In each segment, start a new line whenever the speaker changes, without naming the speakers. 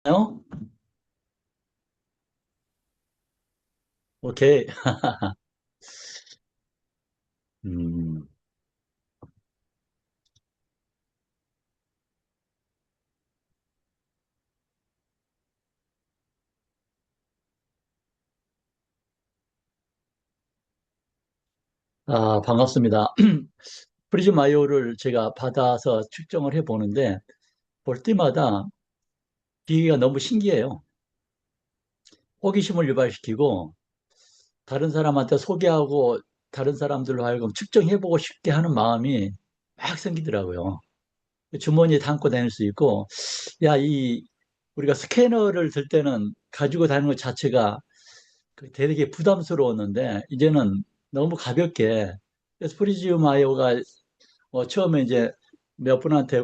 요? 오케이. 음, 반갑습니다. 프리즘 아이오를 제가 받아서 측정을 해 보는데, 볼 때마다 기계가 너무 신기해요. 호기심을 유발시키고, 다른 사람한테 소개하고, 다른 사람들로 하여금 측정해 보고 싶게 하는 마음이 막 생기더라고요. 주머니에 담고 다닐 수 있고, 야, 우리가 스캐너를 들 때는 가지고 다니는 것 자체가 되게 부담스러웠는데, 이제는 너무 가볍게, 그래서 프리즘 아이오가 처음에 이제 몇 분한테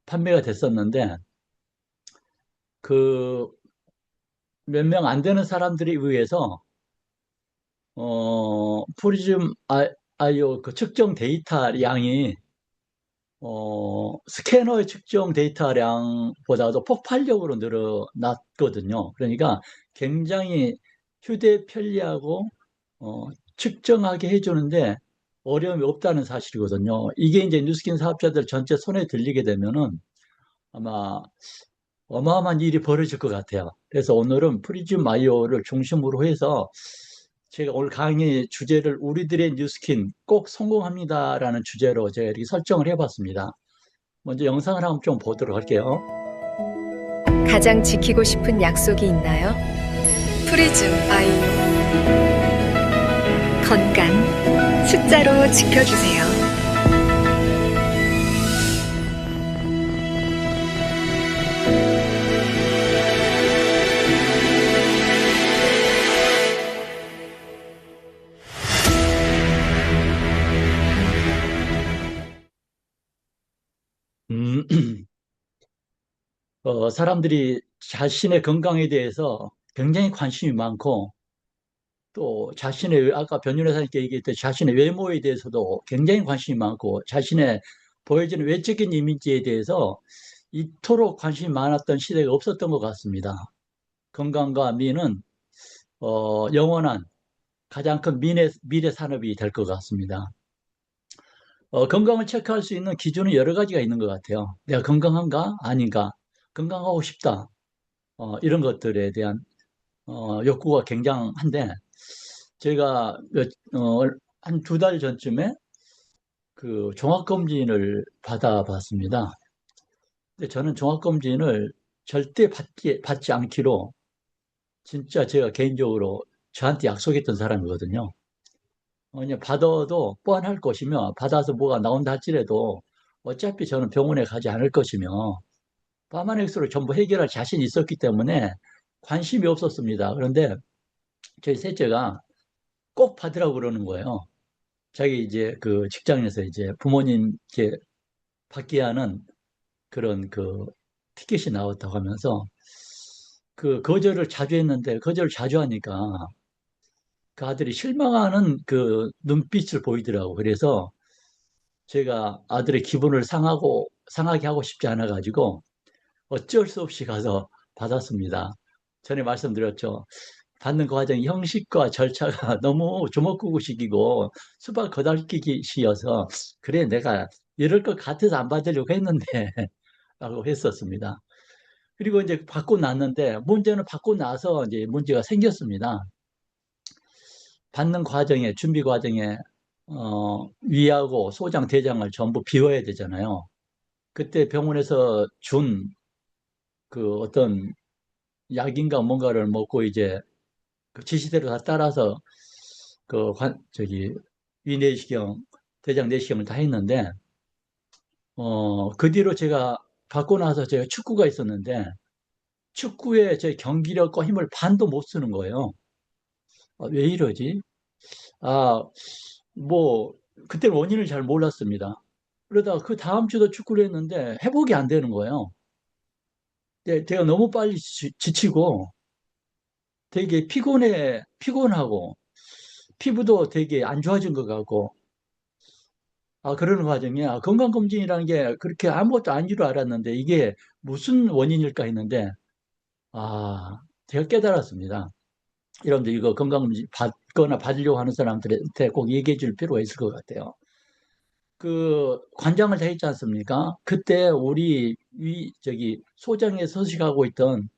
판매가 됐었는데 그 몇 명 안 되는 사람들에 의해서 프리즘 아이오 그 측정 데이터량이 스캐너의 측정 데이터량보다도 폭발적으로 늘어났거든요. 그러니까 굉장히 휴대 편리하고 어, 측정하게 해주는데 어려움이 없다는 사실이거든요. 이게 이제 뉴스킨 사업자들 전체 손에 들리게 되면은 아마 어마어마한 일이 벌어질 것 같아요. 그래서 오늘은 프리즘 마이오를 중심으로 해서 제가 오늘 강의 주제를 우리들의 뉴스킨 꼭 성공합니다라는 주제로 제가 이렇게 설정을 해봤습니다. 먼저 영상을 한번 좀 보도록 할게요.
가장 지키고 싶은 약속이 있나요? 프리즘 아이유 건강 숫자로 지켜주세요.
음, 사람들이 자신의 건강에 대해서 굉장히 관심이 많고 또 자신의 아까 변준혜사님께 얘기했듯 자신의 외모에 대해서도 굉장히 관심이 많고 자신의 보여지는 외적인 이미지에 대해서 이토록 관심이 많았던 시대가 없었던 것 같습니다. 건강과 미는 영원한 가장 큰 미래 산업이 될 것 같습니다. 건강을 체크할 수 있는 기준은 여러 가지가 있는 것 같아요. 내가 건강한가? 아닌가? 건강하고 싶다. 이런 것들에 대한 욕구가 굉장한데 제가 한 두 달 전쯤에 그 종합검진을 받아봤습니다. 근데 저는 종합검진을 절대 받지 않기로 진짜 제가 개인적으로 저한테 약속했던 사람이거든요. 그냥 받아도 뻔할 것이며 받아서 뭐가 나온다 할지라도 어차피 저는 병원에 가지 않을 것이며 파마엑스로 전부 해결할 자신이 있었기 때문에 관심이 없었습니다. 그런데 저희 셋째가 꼭 받으라고 그러는 거예요. 자기 이제 그 직장에서 이제 부모님께 받게 하는 그런 그 티켓이 나왔다고 하면서 그 거절을 자주 했는데 거절을 자주 하니까 그 아들이 실망하는 그 눈빛을 보이더라고. 그래서 제가 아들의 기분을 상하게 하고 싶지 않아 가지고 어쩔 수 없이 가서 받았습니다. 전에 말씀드렸죠. 받는 과정이 형식과 절차가 너무 주먹구구식이고 수박 거달기식이어서 그래 내가 이럴 것 같아서 안 받으려고 했는데 라고 했었습니다. 그리고 이제 받고 났는데 문제는 받고 나서 이제 문제가 생겼습니다. 받는 과정에 준비 과정에 위하고 소장, 대장을 전부 비워야 되잖아요. 그때 병원에서 준 그 어떤 약인가 뭔가를 먹고 이제 그 지시대로 다 따라서 저기 위내시경, 대장 내시경을 다 했는데 그 뒤로 제가 받고 나서 제가 축구가 있었는데 축구에 제 경기력과 힘을 반도 못 쓰는 거예요. 왜 이러지? 아, 뭐 그때 원인을 잘 몰랐습니다. 그러다가 그 다음 주도 축구를 했는데 회복이 안 되는 거예요. 제가 너무 빨리 지치고 되게 피곤하고 피부도 되게 안 좋아진 것 같고 그러는 과정에 건강검진이라는 게 그렇게 아무것도 아닌 줄 알았는데 이게 무슨 원인일까 했는데, 제가 깨달았습니다. 여러분들 이거 건강검진 받거나 받으려고 하는 사람들한테 꼭 얘기해 줄 필요가 있을 것 같아요. 그 관장을 다 했지 않습니까? 그때 우리 저기 소장에 서식하고 있던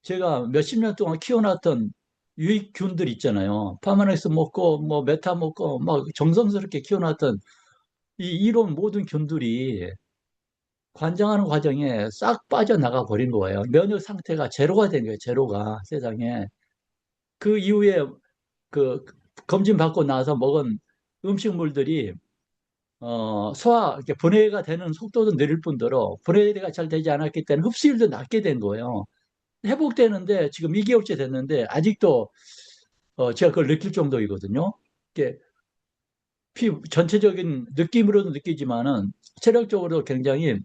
제가 몇십 년 동안 키워놨던 유익균들 있잖아요. 파마넥스 먹고 뭐 메타 먹고 막 정성스럽게 키워놨던 이 이런 모든 균들이 관장하는 과정에 싹 빠져나가 버린 거예요. 면역 상태가 제로가 된 거예요. 제로가 세상에. 그 이후에 그 검진 받고 나서 먹은 음식물들이 소화, 이렇게 분해가 되는 속도도 느릴 뿐더러 분해가 잘 되지 않았기 때문에 흡수율도 낮게 된 거예요. 회복되는데 지금 2개월째 됐는데 아직도 제가 그걸 느낄 정도이거든요. 이게 전체적인 느낌으로도 느끼지만은 체력적으로 굉장히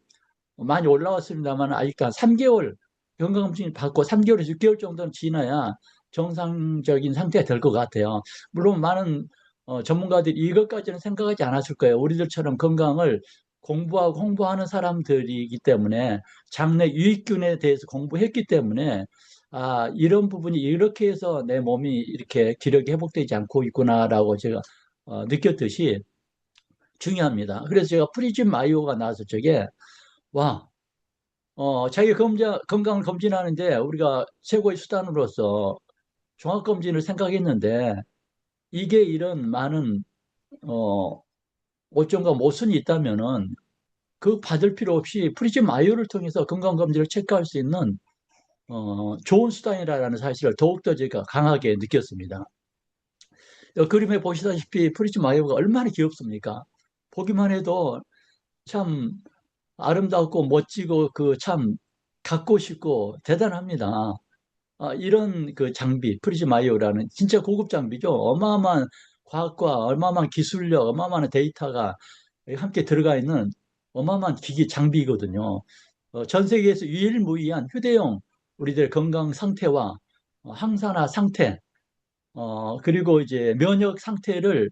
많이 올라왔습니다만 아직도 한 3개월 건강검진 받고 3개월에서 6개월 정도는 지나야 정상적인 상태가 될 것 같아요. 물론 많은 전문가들이 이것까지는 생각하지 않았을 거예요. 우리들처럼 건강을 공부하고 홍보하는 사람들이기 때문에 장내 유익균에 대해서 공부했기 때문에 이런 부분이 이렇게 해서 내 몸이 이렇게 기력이 회복되지 않고 있구나라고 제가 느꼈듯이 중요합니다. 그래서 제가 프리즘 마이오가 나왔을 적에 와, 자기 건강을 검진하는데 우리가 최고의 수단으로서 종합검진을 생각했는데 이게 이런 많은 어, 오점과 모순이 있다면은 그 받을 필요 없이 프리즘 아이오를 통해서 건강검진을 체크할 수 있는 좋은 수단이라는 사실을 더욱더 제가 강하게 느꼈습니다. 그림에 보시다시피 프리즘 아이오가 얼마나 귀엽습니까? 보기만 해도 참 아름답고 멋지고 그 참 갖고 싶고 대단합니다. 이런 그 장비, 프리즈마이어라는 진짜 고급 장비죠. 어마어마한 과학과 어마어마한 기술력, 어마어마한 데이터가 함께 들어가 있는 어마어마한 기기 장비이거든요. 전 세계에서 유일무이한 휴대용 우리들 건강 상태와 항산화 상태, 그리고 이제 면역 상태를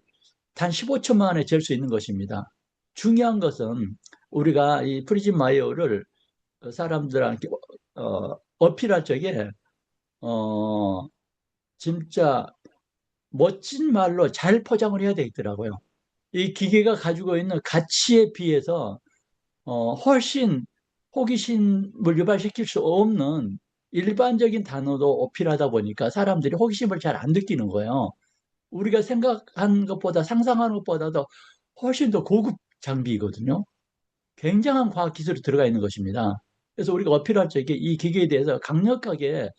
단 15초 만에 잴 수 있는 것입니다. 중요한 것은 우리가 이 프리즈마이어를 사람들한테 어필할 적에 어, 진짜 멋진 말로 잘 포장을 해야 되겠더라고요. 이 기계가 가지고 있는 가치에 비해서 훨씬 호기심을 유발시킬 수 없는 일반적인 단어도 어필하다 보니까 사람들이 호기심을 잘 안 느끼는 거예요. 우리가 생각한 것보다 상상하는 것보다도 훨씬 더 고급 장비이거든요. 굉장한 과학 기술이 들어가 있는 것입니다. 그래서 우리가 어필할 적에 이 기계에 대해서 강력하게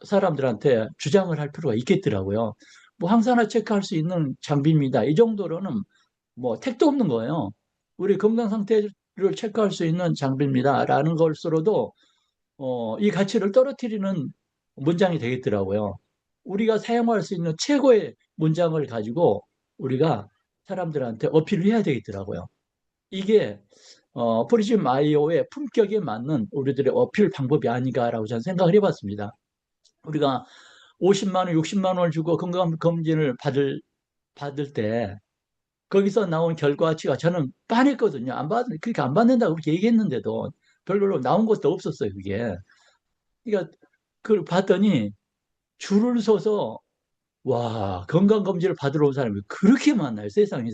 사람들한테 주장을 할 필요가 있겠더라고요. 뭐 항산화 체크할 수 있는 장비입니다. 이 정도로는 뭐 택도 없는 거예요. 우리 건강 상태를 체크할 수 있는 장비입니다라는 것으로도 이 가치를 떨어뜨리는 문장이 되겠더라고요. 우리가 사용할 수 있는 최고의 문장을 가지고 우리가 사람들한테 어필을 해야 되겠더라고요. 이게 프리즘 아이오의 품격에 맞는 우리들의 어필 방법이 아닌가라고 저는 생각을 해봤습니다. 우리가 50만 원, 60만 원을 주고 건강검진을 받을 때 거기서 나온 결과치가 저는 빤했거든요. 그러니까 안 받는다고 그렇게 얘기했는데도 별로 나온 것도 없었어요, 그게. 그러니까 그걸 봤더니 줄을 서서 와, 건강검진을 받으러 온 사람이 그렇게 많나요? 세상에.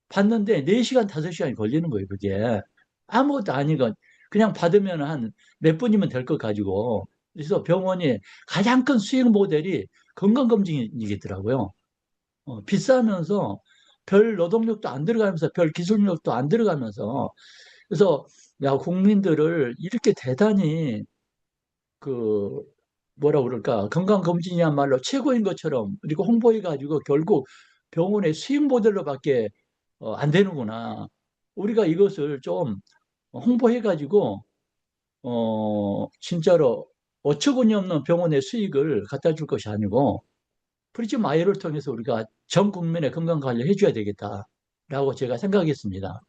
받는데 4시간, 5시간이 걸리는 거예요, 그게. 아무것도 아닌 건 그냥 받으면 한 몇 분이면 될 것 가지고. 그래서 병원이 가장 큰 수익 모델이 건강검진이겠더라고요. 비싸면서 별 노동력도 안 들어가면서 별 기술력도 안 들어가면서 그래서 야, 국민들을 이렇게 대단히 그 뭐라 그럴까 건강검진이야말로 최고인 것처럼 그리고 홍보해가지고 결국 병원의 수익 모델로밖에 안 되는구나. 우리가 이것을 좀 홍보해가지고 진짜로 어처구니 없는 병원의 수익을 갖다 줄 것이 아니고 프리즘 아이를 통해서 우리가 전 국민의 건강 관리를 해줘야 되겠다라고 제가 생각했습니다.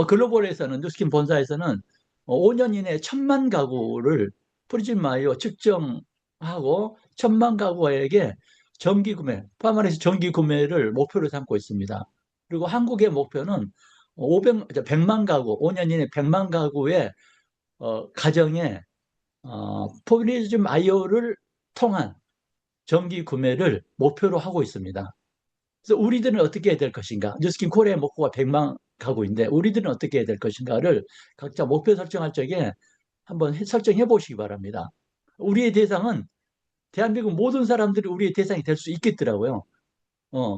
글로벌에서는 누스킨 본사에서는 5년 이내에 1,000만 가구를 프리즘 아이로 측정하고 1,000만 가구에게 정기 구매, 파마레스 정기 구매를 목표로 삼고 있습니다. 그리고 한국의 목표는 100만 가구, 5년 이내 100만 가구의 가정에 포퓰리즘 IO를 통한 전기 구매를 목표로 하고 있습니다. 그래서 우리들은 어떻게 해야 될 것인가? 뉴스킨 코리아의 목표가 100만 가구인데 우리들은 어떻게 해야 될 것인가를 각자 목표 설정할 적에 한번 설정해 보시기 바랍니다. 우리의 대상은 대한민국 모든 사람들이 우리의 대상이 될 수 있겠더라고요.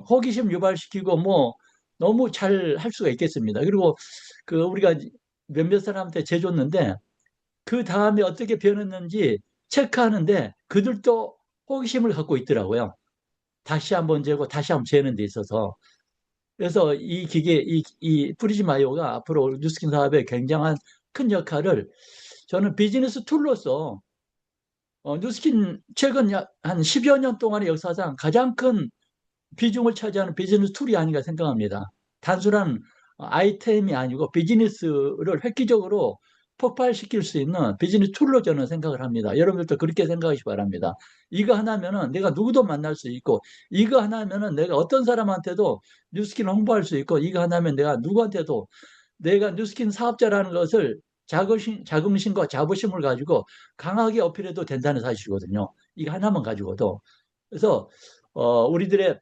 호기심 유발시키고 뭐 너무 잘 할 수가 있겠습니다. 그리고 그 우리가 몇몇 사람한테 재줬는데 그 다음에 어떻게 변했는지 체크하는데 그들도 호기심을 갖고 있더라고요. 다시 한번 재고 다시 한번 재는 데 있어서. 그래서 이 기계, 이 프리즘아이오가 앞으로 뉴스킨 사업에 굉장한 큰 역할을 저는 비즈니스 툴로서 뉴스킨 최근 한 10여 년 동안의 역사상 가장 큰 비중을 차지하는 비즈니스 툴이 아닌가 생각합니다. 단순한 아이템이 아니고 비즈니스를 획기적으로 폭발시킬 수 있는 비즈니스 툴로 저는 생각을 합니다. 여러분들도 그렇게 생각하시기 바랍니다. 이거 하나면은 내가 누구도 만날 수 있고, 이거 하나면은 내가 어떤 사람한테도 뉴스킨을 홍보할 수 있고, 이거 하나면 내가 누구한테도 내가 뉴스킨 사업자라는 것을 자긍심과 자부심을 가지고 강하게 어필해도 된다는 사실이거든요. 이거 하나만 가지고도. 그래서 우리들의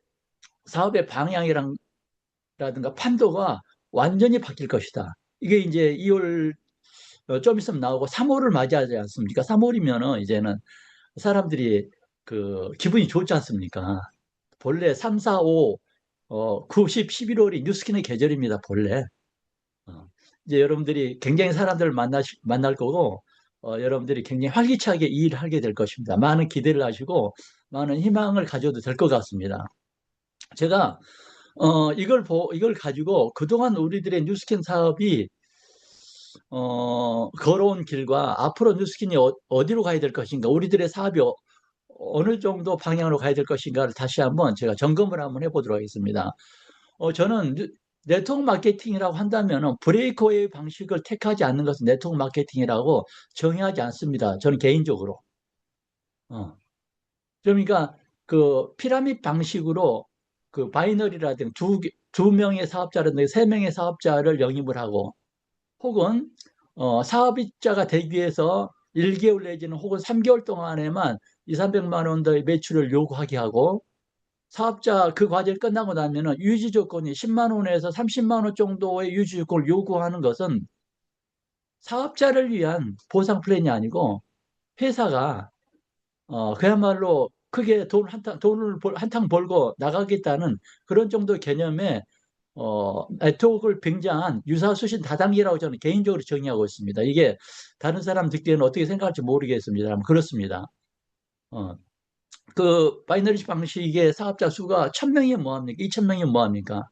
사업의 방향이라든가 판도가 완전히 바뀔 것이다. 이게 이제 2월 좀 있으면 나오고 3월을 맞이하지 않습니까? 3월이면은 이제는 사람들이 그 기분이 좋지 않습니까? 본래 3, 4, 5, 9, 10, 11월이 뉴스킨의 계절입니다. 본래. 어, 이제 여러분들이 굉장히 사람들을 만날 거고 여러분들이 굉장히 활기차게 이 일을 하게 될 것입니다. 많은 기대를 하시고 많은 희망을 가져도 될 것 같습니다. 제가 이걸 가지고 그동안 우리들의 뉴스킨 사업이 걸어온 길과 앞으로 뉴스킨이 어디로 가야 될 것인가, 우리들의 사업이 어느 정도 방향으로 가야 될 것인가를 다시 한번 제가 점검을 한번 해보도록 하겠습니다. 저는 네트워크 마케팅이라고 한다면 브레이크웨이 방식을 택하지 않는 것은 네트워크 마케팅이라고 정의하지 않습니다. 저는 개인적으로. 어. 그러니까 그 피라미드 방식으로 그 바이너리라든가 두 명의 사업자라든가 세 명의 사업자를 영입을 하고 혹은 사업자가 되기 위해서 1개월 내지는 혹은 3개월 동안에만 2, 300만 원의 매출을 요구하게 하고 사업자 그 과정이 끝나고 나면은 유지 조건이 10만 원에서 30만 원 정도의 유지 조건을 요구하는 것은 사업자를 위한 보상 플랜이 아니고 회사가 그야말로 크게 돈을 한탕 벌고 나가겠다는 그런 정도 개념의 네트워크를 빙자한 유사수신 다단계라고 저는 개인적으로 정의하고 있습니다. 이게 다른 사람 듣기에는 어떻게 생각할지 모르겠습니다. 그렇습니다. 어, 그 바이너리 방식의 사업자 수가 1,000명이 뭐합니까? 2,000명이 뭐합니까?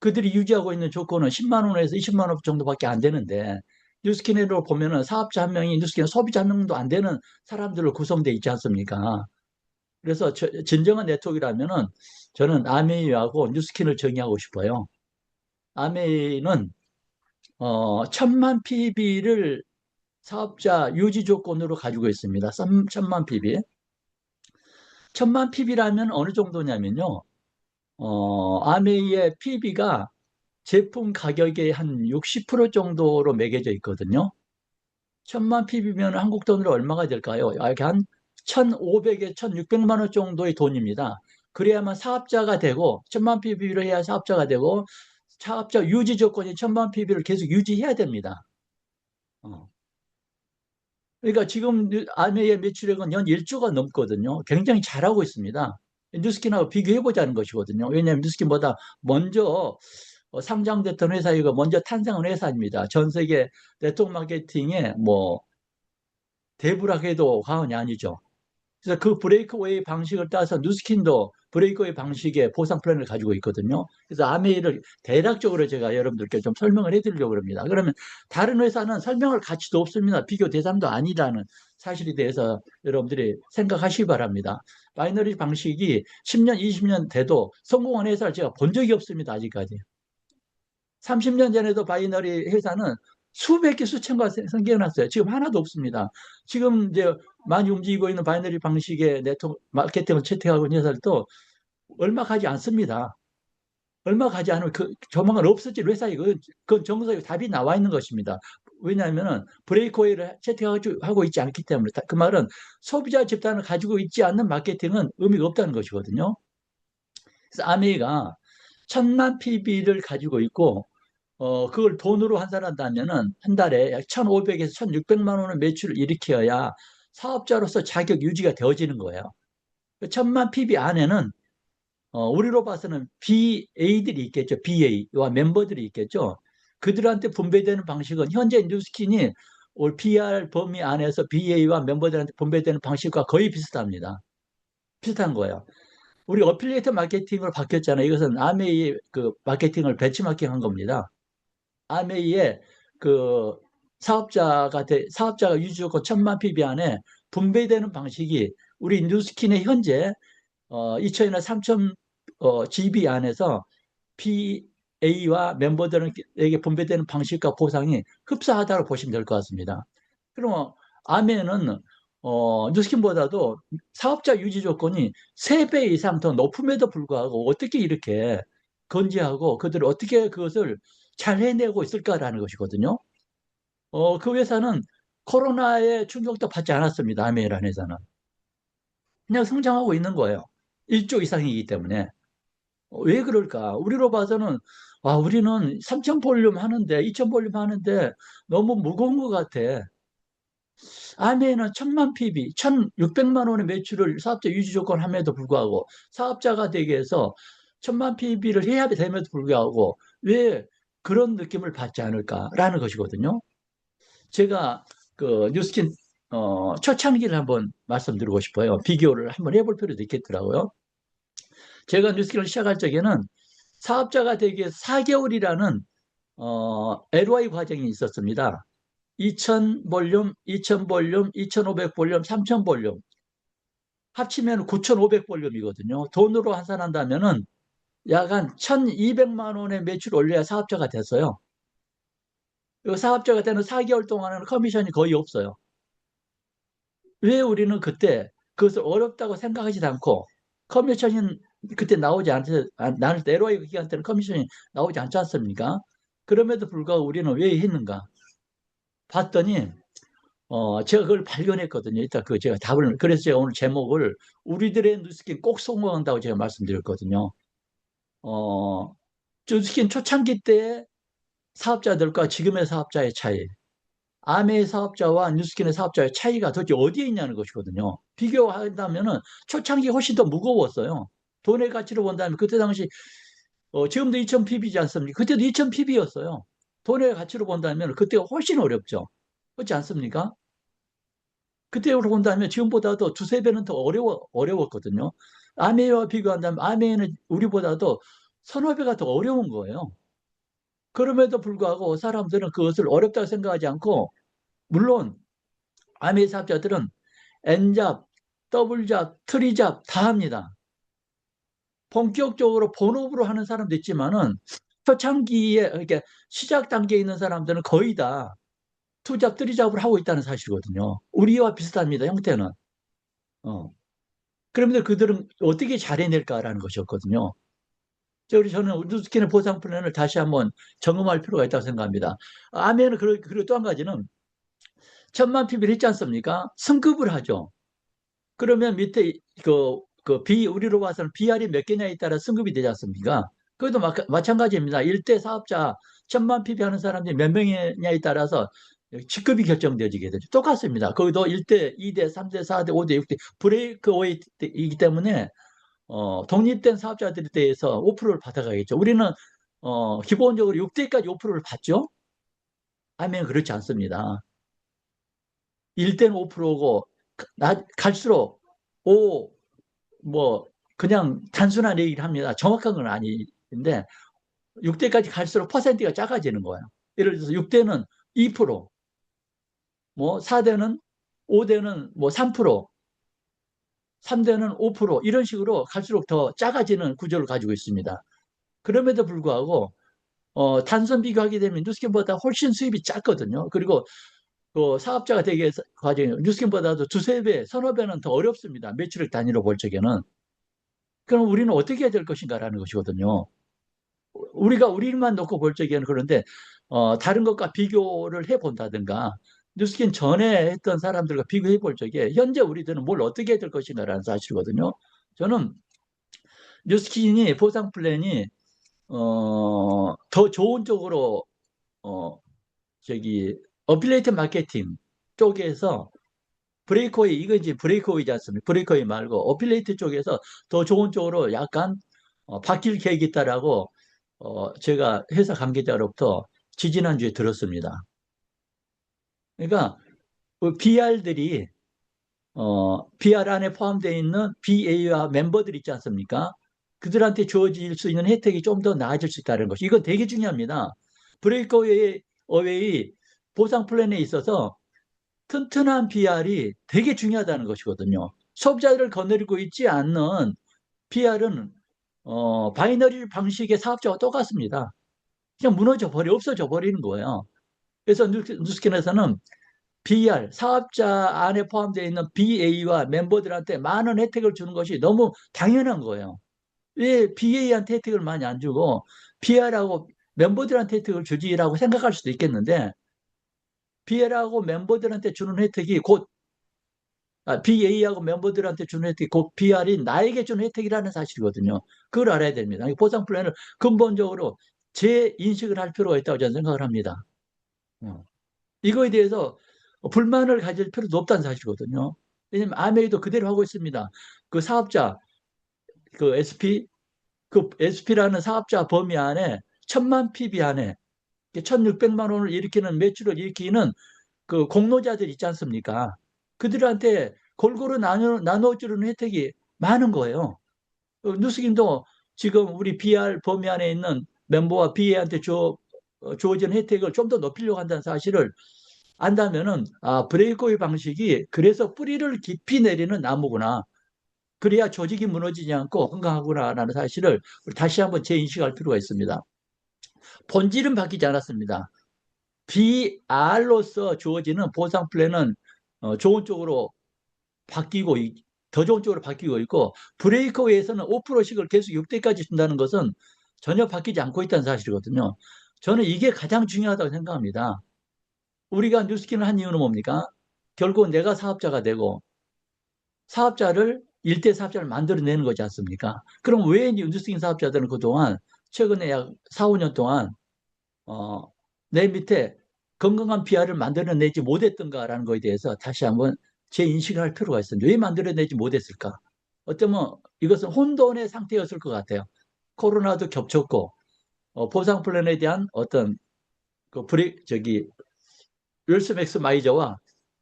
그들이 유지하고 있는 조건은 10만 원에서 20만 원 정도밖에 안 되는데 뉴스킨으로 보면은 사업자 한 명이 뉴스킨 소비자 한 명도 안 되는 사람들로 구성되어 있지 않습니까? 그래서 진정한 네트워크라면은 저는 아메이하고 뉴스킨을 정의하고 싶어요. 아메이는 1,000만 PB를 사업자 유지 조건으로 가지고 있습니다. 1,000만 PB. 1,000만 PB라면 어느 정도냐면요. 아메이의 PB가 제품 가격의 한 60% 정도로 매겨져 있거든요. 1,000만 PB면 한국 돈으로 얼마가 될까요? 한 1,500에 1,600만 원 정도의 돈입니다. 그래야만 사업자가 되고 1,000만 PB로 해야 사업자가 되고 사업자 유지 조건이 1,000만 PB를 계속 유지해야 됩니다. 어. 그러니까 지금 아메의 매출액은 연 1조가 넘거든요. 굉장히 잘하고 있습니다. 뉴스킨하고 비교해보자는 것이거든요. 왜냐하면 뉴스킨보다 먼저 상장됐던 회사이고 먼저 탄생한 회사입니다. 전 세계 네트워크 마케팅의 뭐 대부라고 해도 과언이 아니죠. 그래서 그 브레이크웨이 방식을 따서 뉴스킨도 브레이크웨이 방식의 보상 플랜을 가지고 있거든요. 그래서 아메이를 대략적으로 제가 여러분들께 좀 설명을 해드리려고 합니다. 그러면 다른 회사는 설명할 가치도 없습니다. 비교 대상도 아니라는 사실에 대해서 여러분들이 생각하시기 바랍니다. 바이너리 방식이 10년, 20년 돼도 성공한 회사를 제가 본 적이 없습니다. 아직까지. 30년 전에도 바이너리 회사는 수백 개, 수천 가 생겨났어요. 지금 하나도 없습니다. 지금 이제 많이 움직이고 있는 바이너리 방식의 네트워크 마케팅을 채택하고 있는 회사들도 얼마 가지 않습니다. 얼마 가지 않으면 조만간 없어질 회사에 그건 정석에 답이 나와 있는 것입니다. 왜냐하면 브레이크웨이를 채택하고 있지 않기 때문에 그 말은 소비자 집단을 가지고 있지 않는 마케팅은 의미가 없다는 것이거든요. 그래서 아메이가 1,000만 PB를 가지고 있고 그걸 돈으로 환산한다면은 한 달에 약 1,500에서 1,600만 원의 매출을 일으켜야 사업자로서 자격 유지가 되어지는 거예요. 1,000만 PB 안에는 우리로 봐서는 BA들이 있겠죠. BA와 멤버들이 있겠죠. 그들한테 분배되는 방식은 현재 뉴스킨이 올 PR 범위 안에서 BA와 멤버들한테 분배되는 방식과 거의 비슷합니다. 비슷한 거예요. 우리 어필리에이트 마케팅으로 바뀌었잖아요. 이것은 아메이의 그 마케팅을 벤치마킹한 겁니다. 아메이의 그 사업자가 유지조건 1,000만 PB 안에 분배되는 방식이 우리 뉴스킨의 현재 2천이나 3천 GB 안에서 PA와 멤버들에게 분배되는 방식과 보상이 흡사하다고 보시면 될 것 같습니다. 그러면 아메는 뉴스킨보다도 사업자 유지 조건이 3배 이상 더 높음에도 불구하고 어떻게 이렇게 건재하고 그들을 어떻게 그것을 잘 해내고 있을까라는 것이거든요. 그 회사는 코로나의 충격도 받지 않았습니다. 아메라는 회사는. 그냥 성장하고 있는 거예요. 1조 이상이기 때문에. 왜 그럴까? 우리로 봐서는 우리는 3천 볼륨 하는데 2천 볼륨 하는데 너무 무거운 것 같아. 아메는 1,000만 PB, 1,600만 원의 매출을 사업자 유지 조건 함에도 불구하고 사업자가 되게 해서 1,000만 PB를 해야 됨에도 불구하고 왜 그런 느낌을 받지 않을까라는 것이거든요. 제가 그 뉴스킨 초창기를 한번 말씀드리고 싶어요. 비교를 한번 해볼 필요도 있겠더라고요. 제가 뉴스킨을 시작할 적에는 사업자가 되기 위해서 4개월이라는 LY 과정이 있었습니다. 2,000볼륨, 2,000볼륨, 2,500볼륨, 3,000볼륨 합치면 9,500볼륨이거든요. 돈으로 환산한다면은 약 한 1,200만 원의 매출 올려야 사업자가 됐어요. 사업자가 되는 4개월 동안은 커미션이 거의 없어요. 왜 우리는 그때 그것을 어렵다고 생각하지도 않고 커미션이 그때 나오지 않지, 나는 LY 기간 때는 커미션이 나오지 않지 않습니까? 그럼에도 불구하고 우리는 왜 했는가? 봤더니 제가 그걸 발견했거든요. 이따 그 제가 답을 그래서 제가 오늘 제목을 우리들의 뉴스킨 꼭 성공한다고 제가 말씀드렸거든요. 어, 뉴스킨 초창기 때 사업자들과 지금의 사업자의 차이, 아메의 사업자와 뉴스킨의 사업자의 차이가 도대체 어디에 있냐는 것이거든요. 비교한다면은 초창기 훨씬 더 무거웠어요. 돈의 가치로 본다면 그때 당시 지금도 2000PB지 않습니까? 그때도 2000PB였어요. 돈의 가치로 본다면 그때가 훨씬 어렵죠. 그렇지 않습니까? 그때로 본다면 지금보다도 두세 배는 더 어려웠거든요. 아메이와 비교한다면 아메이는 우리보다도 서너 배가 더 어려운 거예요. 그럼에도 불구하고 사람들은 그것을 어렵다고 생각하지 않고, 물론 아메이 사업자들은 N잡, 더블잡, 트리잡 다 합니다. 본격적으로 본업으로 하는 사람도 있지만은 초창기에 이렇게 시작 단계에 있는 사람들은 거의 다 투잡, 쓰리잡을 하고 있다는 사실이거든요. 우리와 비슷합니다, 형태는. 어. 그러면 그들은 어떻게 잘해낼까라는 것이었거든요. 저는 우드스킨의 보상 플랜을 다시 한번 점검할 필요가 있다고 생각합니다. 아메는 그리고 또 한 가지는 1,000만 PB를 했지 않습니까? 승급을 하죠. 그러면 밑에 우리로 봐서는 BR이 몇 개냐에 따라 승급이 되지 않습니까? 그것도 마찬가지입니다. 일대 사업자 1,000만 PB 하는 사람들이 몇 명이냐에 따라서 직급이 결정되어지게 되죠. 똑같습니다. 거기도 1대, 2대, 3대, 4대, 5대, 6대 브레이크웨이이기 때문에 독립된 사업자들에 대해서 5%를 받아가겠죠. 우리는 기본적으로 6대까지 5%를 받죠. 하면 그렇지 않습니다. 1대는 5%고 갈수록 5, 뭐 그냥 단순한 얘기를 합니다. 정확한 건 아닌데 6대까지 갈수록 퍼센트가 작아지는 거예요. 예를 들어서 6대는 2%, 뭐 4대는 5대는 뭐 3%, 3대는 5% 이런 식으로 갈수록 더 작아지는 구조를 가지고 있습니다. 그럼에도 불구하고 단선 비교하게 되면 뉴스킨보다 훨씬 수입이 작거든요. 그리고 그 사업자가 되기 위해서 과정이 뉴스킨보다도 두세 배, 서너 배는 더 어렵습니다. 매출액 단위로 볼 적에는. 그럼 우리는 어떻게 해야 될 것인가라는 것이거든요. 우리가 우리만 놓고 볼 적에는 그런데 다른 것과 비교를 해본다든가 뉴스킨 전에 했던 사람들과 비교해 볼 적에 현재 우리들은 뭘 어떻게 해야 될 것인가라는 사실이거든요. 저는 뉴스킨이 보상 플랜이 더 좋은 쪽으로 어, 저기 어필레이트 마케팅 쪽에서 브레이크웨이 이거 이제 브레이크웨이지 않습니까? 브레이크웨이 말고 어필레이트 쪽에서 더 좋은 쪽으로 약간 바뀔 계획이 있다라고 제가 회사 관계자로부터 지지난주에 들었습니다. 그러니까 그 BR들이 BR 안에 포함되어 있는 BA와 멤버들 있지 않습니까? 그들한테 주어질 수 있는 혜택이 좀 더 나아질 수 있다는 것이 이건 되게 중요합니다. 브레이크어웨이 보상 플랜에 있어서 튼튼한 BR이 되게 중요하다는 것이거든요. 소비자를 거느리고 있지 않는 BR은 바이너리 방식의 사업자와 똑같습니다. 그냥 무너져 버려 없어져 버리는 거예요. 그래서 뉴스킨에서는 BR 사업자 안에 포함되어 있는 BA와 멤버들한테 많은 혜택을 주는 것이 너무 당연한 거예요. 왜 BA한테 혜택을 많이 안 주고 BR하고 멤버들한테 혜택을 주지라고 생각할 수도 있겠는데 BL하고 멤버들한테 주는 혜택이 곧 BA하고 멤버들한테 주는 혜택이 곧 BR이 나에게 주는 혜택이라는 사실이거든요. 그걸 알아야 됩니다. 보상 플랜을 근본적으로 재인식을 할 필요가 있다고 저는 생각을 합니다. 이거에 대해서 불만을 가질 필요도 없다는 사실이거든요. 왜냐하면 아메이도 그대로 하고 있습니다. 그 사업자, 그 SP, 그 SP라는 사업자 범위 안에 1,000만 PB 안에 1,600만 원을 일으키는 매출을 일으키는 그 공로자들 있지 않습니까? 그들한테 골고루 나눠주는 혜택이 많은 거예요. 뉴스김도 지금 우리 BR 범위 안에 있는 멤버와 BA한테 주어진 혜택을 좀 더 높이려고 한다는 사실을 안다면은 브레이크웨이 방식이 그래서 뿌리를 깊이 내리는 나무구나. 그래야 조직이 무너지지 않고 건강하구나라는 사실을 다시 한번 재인식할 필요가 있습니다. 본질은 바뀌지 않았습니다. BR로서 주어지는 보상 플랜은 좋은 쪽으로 바뀌고 더 좋은 쪽으로 바뀌고 있고 브레이크웨이에서는 5%씩을 계속 6대까지 준다는 것은 전혀 바뀌지 않고 있다는 사실이거든요. 저는 이게 가장 중요하다고 생각합니다. 우리가 뉴스킨을 한 이유는 뭡니까? 결국 내가 사업자가 되고 사업자를 일대 사업자를 만들어내는 거지 않습니까? 그럼 왜 뉴스킨 사업자들은 그동안 최근에 약 4, 5년 동안 어, 내 밑에 건강한 비하를 만들어내지 못했던가라는 것에 대해서 다시 한번 재인식을 할 필요가 있습니다. 왜 만들어내지 못했을까? 어쩌면 이것은 혼돈의 상태였을 것 같아요. 코로나도 겹쳤고 보상 플랜에 대한 어떤 그 윌스 맥스 마이저와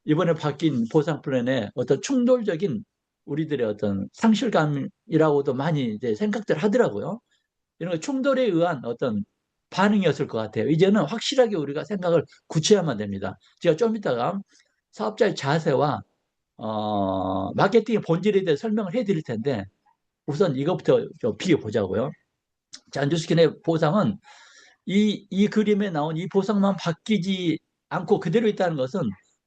이번에 바뀐 보상 플랜의 어떤 충돌적인 우리들의 어떤 상실감이라고도 많이 이제 생각들 하더라고요. 이런 충돌에 의한 어떤 반응이었을 것 같아요. 이제는 확실하게 우리가 생각을 굳혀야만 됩니다. 제가 좀 이따가 사업자의 자세와 마케팅의 본질에 대해 설명을 해드릴 텐데 우선 이것부터 좀 비교보자고요. 자, 뉴스킨의 보상은 이 그림에 나온 이 보상만 바뀌지 않고 그대로 있다는 것은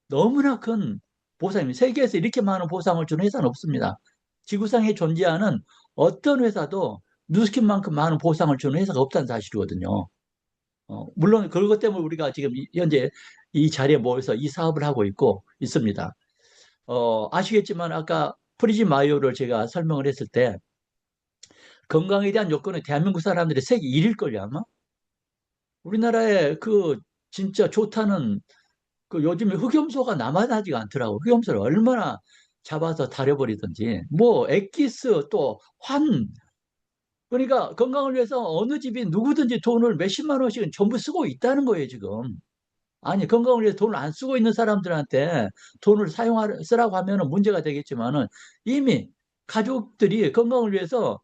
너무나 큰 보상입니다. 세계에서 이렇게 많은 보상을 주는 회사는 없습니다. 지구상에 존재하는 어떤 회사도 뉴스킨만큼 많은 보상을 주는 회사가 없다는 사실이거든요. 물론 그것 때문에 우리가 지금 현재 이 자리에 모여서 이 사업을 하고 있습니다. 아시겠지만 아까 프리즘 마이오를 제가 설명을 했을 때 건강에 대한 요건은 대한민국 사람들이 세계 1위일걸요 아마? 우리나라에 그 진짜 좋다는 그 요즘에 흑염소가 남아나지가 않더라고. 흑염소를 얼마나 잡아서 다려버리든지 뭐 엑기스 또 환 그러니까 건강을 위해서 어느 집이 누구든지 돈을 몇십만 원씩은 전부 쓰고 있다는 거예요 지금. 아니 건강을 위해서 돈을 안 쓰고 있는 사람들한테 돈을 쓰라고 하면은 문제가 되겠지만은 이미 가족들이 건강을 위해서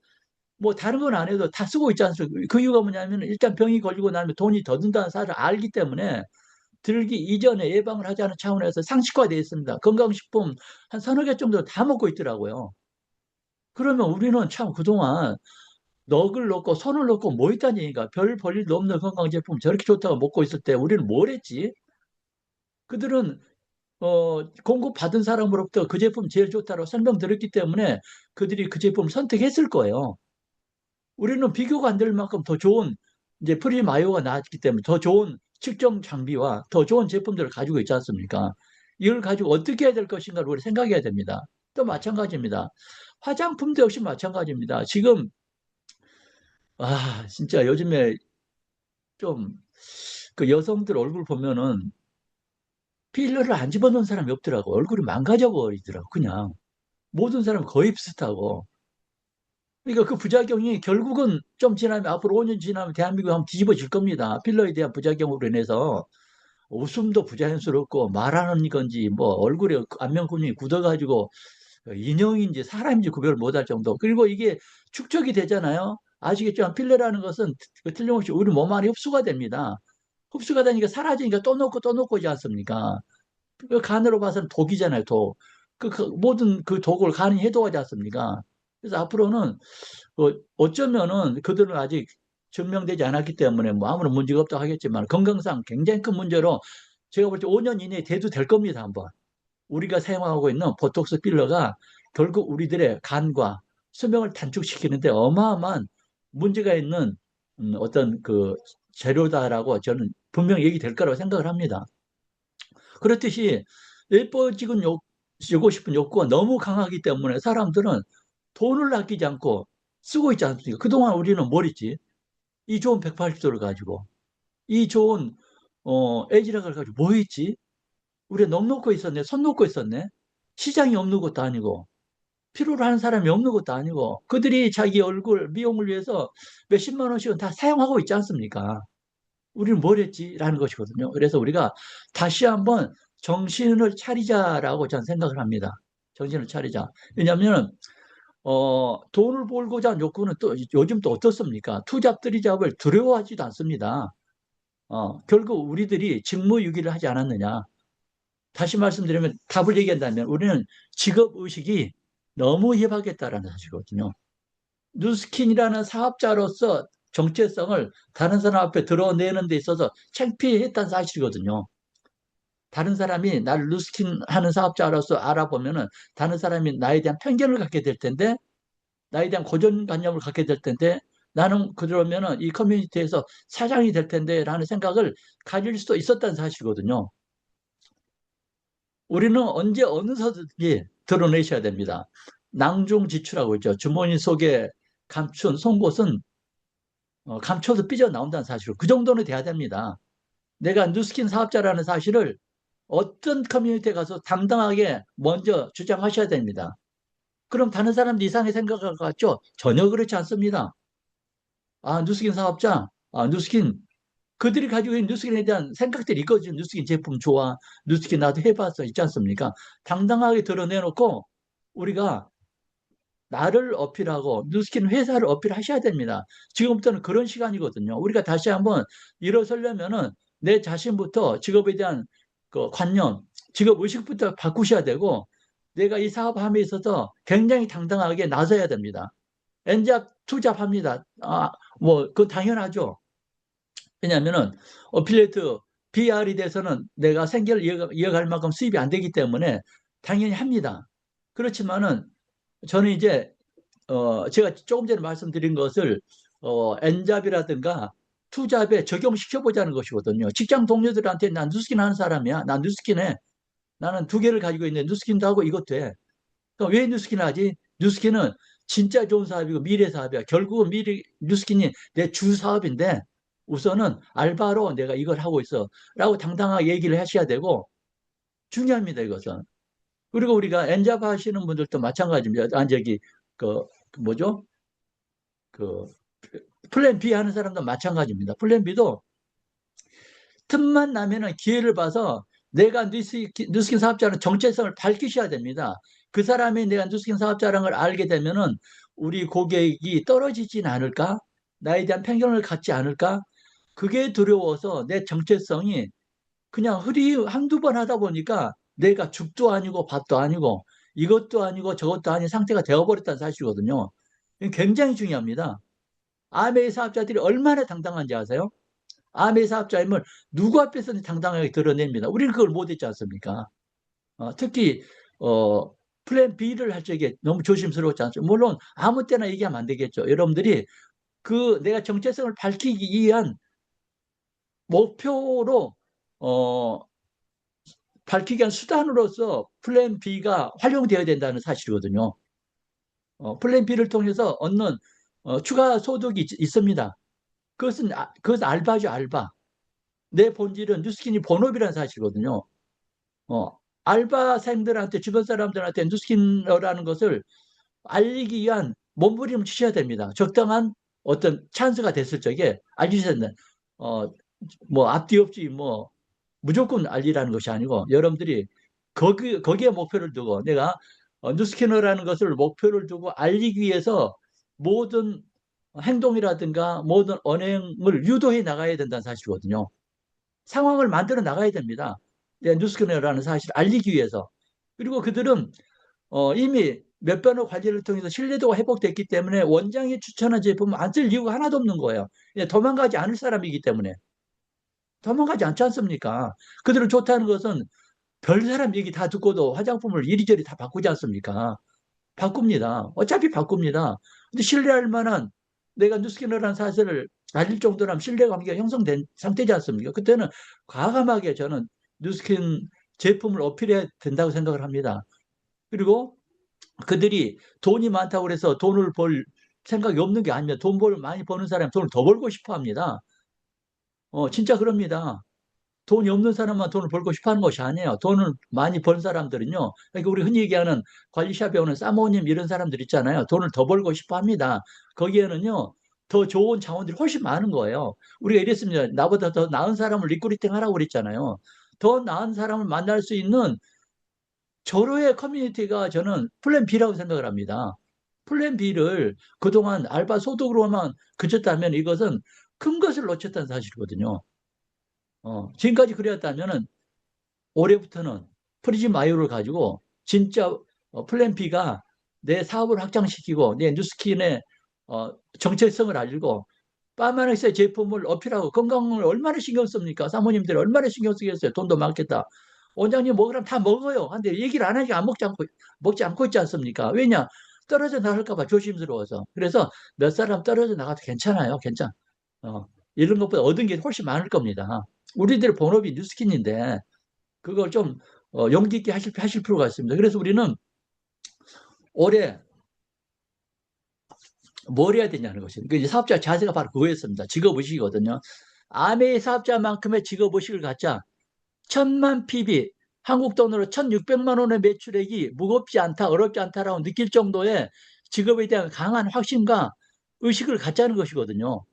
뭐 다른 건 안 해도 다 쓰고 있지 않습니까? 그 이유가 뭐냐면 일단 병이 걸리고 나면 돈이 더 든다는 사실을 알기 때문에 들기 이전에 예방을 하자는 차원에서 상식화되어 있습니다. 건강식품 한 서너 개 정도 다 먹고 있더라고요. 그러면 우리는 참 그동안 넋을 놓고 손을 놓고 뭐 있다는 얘기인가? 별 볼일도 없는 건강제품 저렇게 좋다고 먹고 있을 때 우리는 뭘 했지? 그들은 공급받은 사람으로부터 그 제품 제일 좋다고 설명드렸기 때문에 그들이 그 제품을 선택했을 거예요. 우리는 비교가 안 될 만큼 더 좋은 이제 프리마이오가 나왔기 때문에 더 좋은 측정 장비와 더 좋은 제품들을 가지고 있지 않습니까? 이걸 가지고 어떻게 해야 될 것인가를 우리 생각해야 됩니다. 또 마찬가지입니다. 화장품도 역시 마찬가지입니다. 지금 진짜 요즘에 좀 그 여성들 얼굴 보면은 필러를 안 집어넣은 사람이 없더라고. 얼굴이 망가져 버리더라고. 그냥 모든 사람 거의 비슷하고. 그러니까 그 부작용이 결국은 좀 지나면 앞으로 5년 지나면 대한민국 한번 뒤집어질 겁니다. 필러에 대한 부작용으로 인해서 웃음도 부자연스럽고 말하는 건지 뭐 얼굴에 안면 근육이 굳어가지고 인형인지 사람인지 구별을 못할 정도. 그리고 이게 축적이 되잖아요. 아시겠지만 필러라는 것은 틀림없이 우리 몸 안에 흡수가 됩니다. 흡수가 되니까 사라지니까 또 놓고 또 놓고 오지 않습니까? 그 간으로 봐서는 독이잖아요, 독. 모든 그 독을 간이 해독하지 않습니까? 그래서 앞으로는 어쩌면은 그들은 아직 증명되지 않았기 때문에 뭐 아무런 문제가 없다고 하겠지만 건강상 굉장히 큰 문제로 제가 볼 때 5년 이내에 대두 될 겁니다, 한번. 우리가 사용하고 있는 보톡스 필러가 결국 우리들의 간과 수명을 단축시키는데 어마어마한 문제가 있는 어떤 그 재료다라고 저는 분명히 얘기될 거라고 생각을 합니다. 그렇듯이 예뻐지고 고 싶은 욕구가 너무 강하기 때문에 사람들은 돈을 아끼지 않고 쓰고 있지 않습니까? 그동안 우리는 뭘 했지? 이 좋은 180도를 가지고, 이 좋은, 에지락을 가지고 뭐 했지? 우리가 넋 놓고 있었네, 손 놓고 있었네? 시장이 없는 것도 아니고, 필요로 하는 사람이 없는 것도 아니고, 그들이 자기 얼굴, 미용을 위해서 몇십만 원씩은 다 사용하고 있지 않습니까? 우리는 뭘 했지? 라는 것이거든요. 그래서 우리가 다시 한번 정신을 차리자라고 저는 생각을 합니다. 정신을 차리자. 왜냐하면 돈을 벌고자 하는 욕구는 또 요즘 또 어떻습니까? 투잡들이 잡을 두려워하지도 않습니다. 결국 우리들이 직무유기를 하지 않았느냐. 다시 말씀드리면 답을 얘기한다면 우리는 직업의식이 너무 희박했다라는 사실이거든요. 뉴스킨이라는 사업자로서 정체성을 다른 사람 앞에 드러내는 데 있어서 창피했다는 사실이거든요. 다른 사람이 나를 뉴스킨 하는 사업자로서 알아보면은 다른 사람이 나에 대한 편견을 갖게 될 텐데 나에 대한 고정관념을 갖게 될 텐데 나는 그러면은 이 커뮤니티에서 사장이 될 텐데 라는 생각을 가질 수도 있었다는 사실이거든요. 우리는 언제 어느서든지 드러내셔야 됩니다. 낭중지추라고 있죠. 주머니 속에 감춘 속옷은 감춰서 삐져나온다는 사실을 그 정도는 돼야 됩니다. 내가 뉴스킨 사업자라는 사실을 어떤 커뮤니티에 가서 당당하게 먼저 주장하셔야 됩니다. 그럼 다른 사람도 이상하게 생각할 것 같죠? 전혀 그렇지 않습니다. 뉴스킨 사업자, 뉴스킨, 그들이 가지고 있는 뉴스킨에 대한 생각들이 있거든요. 뉴스킨 제품 좋아. 뉴스킨 나도 해봤어. 있지 않습니까? 당당하게 드러내놓고 우리가 나를 어필하고 뉴스킨 회사를 어필하셔야 됩니다. 지금부터는 그런 시간이거든요. 우리가 다시 한번 일어서려면은 내 자신부터 직업에 대한 그 관념, 직업 의식부터 바꾸셔야 되고 내가 이 사업함에 있어서 굉장히 당당하게 나서야 됩니다. 엔잡 투잡합니다. 그 당연하죠. 왜냐하면은 어필리에이트 BR이 돼서는 내가 생계를 이어갈 만큼 수입이 안 되기 때문에 당연히 합니다. 그렇지만은 저는 이제 제가 조금 전에 말씀드린 것을 엔잡이라든가 투잡에 적용시켜 보자는 것이거든요. 직장 동료들한테 난 뉴스킨 하는 사람이야. 난 뉴스킨 해. 나는 두 개를 가지고 있는데 뉴스킨도 하고 이것도 해. 그럼 왜 뉴스킨 하지? 뉴스킨은 진짜 좋은 사업이고 미래 사업이야. 결국은 뉴스킨이 내 주 사업인데 우선은 알바로 내가 이걸 하고 있어. 라고 당당하게 얘기를 하셔야 되고 중요합니다, 이것은. 그리고 우리가 엔잡 하시는 분들도 마찬가지입니다. 뭐죠? 그, 플랜 B 하는 사람도 마찬가지입니다. 플랜 B도 틈만 나면은 기회를 봐서 내가 뉴스킨 사업자는 정체성을 밝히셔야 됩니다. 그 사람이 내가 뉴스킨 사업자라는 걸 알게 되면은 우리 고객이 떨어지진 않을까? 나에 대한 편견을 갖지 않을까? 그게 두려워서 내 정체성이 그냥 한두 번 하다 보니까 내가 죽도 아니고 밥도 아니고 이것도 아니고 저것도 아닌 상태가 되어버렸다는 사실이거든요. 굉장히 중요합니다. 아메이 사업자들이 얼마나 당당한지 아세요? 아메이 사업자임을 누구 앞에서는 당당하게 드러냅니다. 우리는 그걸 못했지 않습니까? 특히 플랜 B를 할 적에 너무 조심스러웠지 않습니까? 물론 아무 때나 얘기하면 안 되겠죠. 여러분들이 그 내가 정체성을 밝히기 위한 목표로 어, 밝히기 위한 수단으로서 플랜 B가 활용되어야 된다는 사실이거든요. 플랜 B를 통해서 얻는 추가 소득이 있습니다. 그것은 알바죠, 알바. 내 본질은 뉴스킨이 본업이라는 사실이거든요. 어, 알바생들한테, 주변 사람들한테 뉴스킨이라는 것을 알리기 위한 몸부림을 치셔야 됩니다. 적당한 어떤 찬스가 됐을 적에 알리셔야 된다. 어, 뭐 앞뒤 없이 뭐 무조건 알리라는 것이 아니고, 여러분들이 거기에 목표를 두고, 내가 뉴스캐너라는 것을 목표를 두고 알리기 위해서 모든 행동이라든가 모든 언행을 유도해 나가야 된다는 사실이거든요. 상황을 만들어 나가야 됩니다. 뉴스캐너라는 사실을 알리기 위해서. 그리고 그들은 이미 몇 번의 관리를 통해서 신뢰도가 회복됐기 때문에 원장이 추천한 제품을 안 쓸 이유가 하나도 없는 거예요. 도망가지 않을 사람이기 때문에. 도망가지 않지 않습니까? 그들은 좋다는 것은 별 사람 얘기 다 듣고도 화장품을 이리저리 다 바꾸지 않습니까? 바꿉니다. 어차피 바꿉니다. 근데 신뢰할 만한, 내가 뉴스캐너라는 사실을 알릴 정도라면 신뢰관계가 형성된 상태지 않습니까? 그때는 과감하게 저는 뉴스킨 제품을 어필해야 된다고 생각을 합니다. 그리고 그들이 돈이 많다고 그래서 돈을 벌 생각이 없는 게 아니면, 많이 버는 사람이 돈을 더 벌고 싶어 합니다. 진짜 그럽니다. 돈이 없는 사람만 돈을 벌고 싶어 하는 것이 아니에요. 돈을 많이 번 사람들은요. 그러니까 우리 흔히 얘기하는 관리샵에 오는 사모님 이런 사람들 있잖아요. 돈을 더 벌고 싶어 합니다. 거기에는요. 더 좋은 자원들이 훨씬 많은 거예요. 우리가 이랬습니다. 나보다 더 나은 사람을 리크루팅 하라고 그랬잖아요. 더 나은 사람을 만날 수 있는 절호의 커뮤니티가 저는 플랜 B라고 생각을 합니다. 플랜 B를 그동안 알바 소득으로만 그쳤다면 이것은 큰 것을 놓쳤다는 사실이거든요. 지금까지 그랬다면은 올해부터는 프리즘 아이오를 가지고 진짜 플랜 B가 내 사업을 확장시키고 내 뉴스킨의 정체성을 알리고 파마넥스의 제품을 어필하고, 건강을 얼마나 신경 씁니까? 사모님들이 얼마나 신경 쓰겠어요? 돈도 많겠다. 원장님 먹으라면 다 먹어요. 근데 얘기를 안 하니까 안 먹지 않고 있지 않습니까? 왜냐? 떨어져 나갈까 봐 조심스러워서. 그래서 몇 사람 떨어져 나가도 괜찮아요. 어, 이런 것보다 얻은 게 훨씬 많을 겁니다. 우리들 본업이 뉴스킨인데 그걸 좀 용기 있게 하실 필요가 있습니다. 그래서 우리는 올해 뭘 해야 되냐는 것이, 그 사업자 자세가 바로 그거였습니다. 직업의식이거든요. 아메이 사업자만큼의 직업의식을 갖자. 1000만 PB, 한국 돈으로 1600만 원의 매출액이 무겁지 않다, 어렵지 않다라고 느낄 정도의 직업에 대한 강한 확신과 의식을 갖자는 것이거든요.